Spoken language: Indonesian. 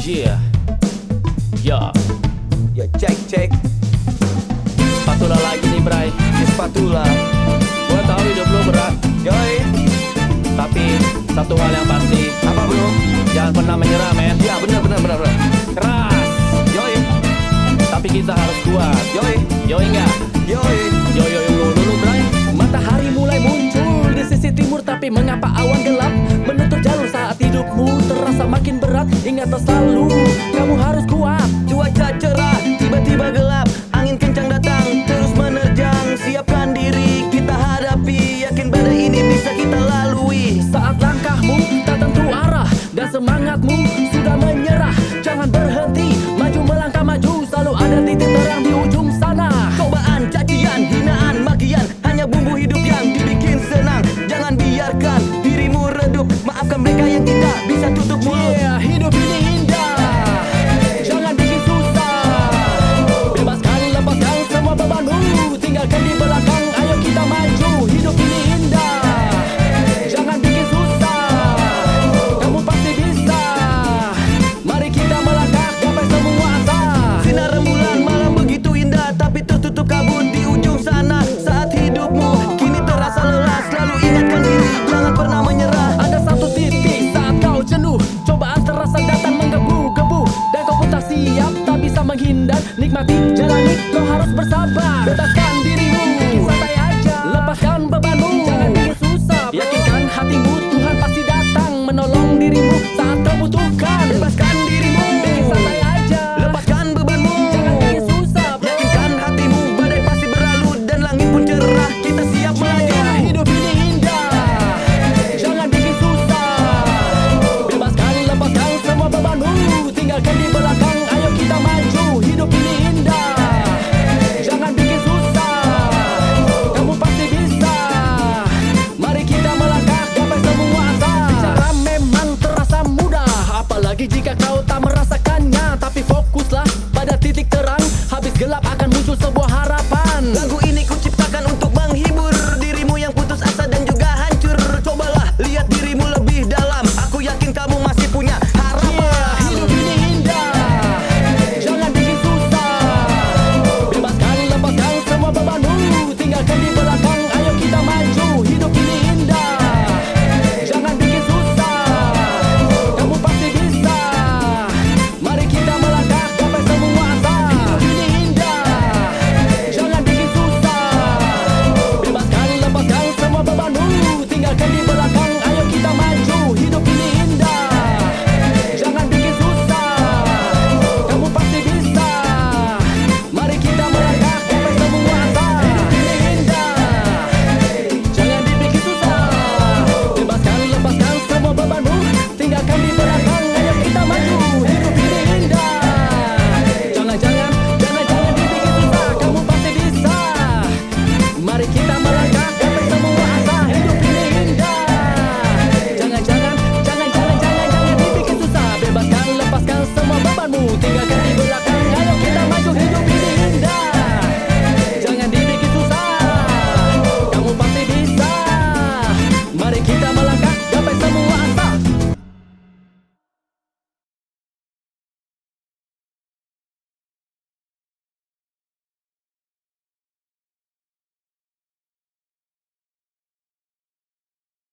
Yeah, ya, Ya cek spatula lagi nih Bray. di spatula. Gua tahu hidup lu berat, Yoi, tapi satu hal yang pasti, apa bro? jangan pernah menyerah men. Ya benar. Keras, Yoi, tapi kita harus kuat. yoi, Yoi enggak? yoi. Yo dulu Bray. Matahari mulai muncul di sisi timur, tapi mengapa awan gelap menutup jalur saat hidupmu terasa makin berat? Ingat selalu, kamu harus kuat. Cuaca cerah, tiba-tiba gelap. Angin kencang datang, terus menerjang. Siapkan diri, kita hadapi. Yakin badai ini bisa kita lalui. Saat langkahmu tak tentu arah dan semangatmu sudah menyerah, jangan berhenti, maju melangkah maju. Selalu ada titik terang di ujung sana. Cobaan, cacian, hinaan, magian, hanya bumbu hidup yang dibikin senang. Jangan biarkan dirimu redup. Maafkan mereka yang tidak bisa tutup mulut. Yeah, hidup ini indah, jangan bikin susah. Bebaskan, lepaskan semua bebanmu, tinggalkan di belakang, ayo kita maju. Hidup ini indah, jangan bikin susah, kamu pasti bisa. Mari kita melangkah, gapai semua asa. Sinar rembulan malam begitu indah, tapi tertutup kabut di ujung sana. Saat hidupmu kini terasa lelah, selalu ingatkan diri, jangan pernah menyerah. Ada satu titik saat kau jenuh, cobaan terasa datang menggebu-gebu, dan kau pun tak siap, tak bisa menghindar. Nikmati, jalani, kau harus bersabar. Bebaskan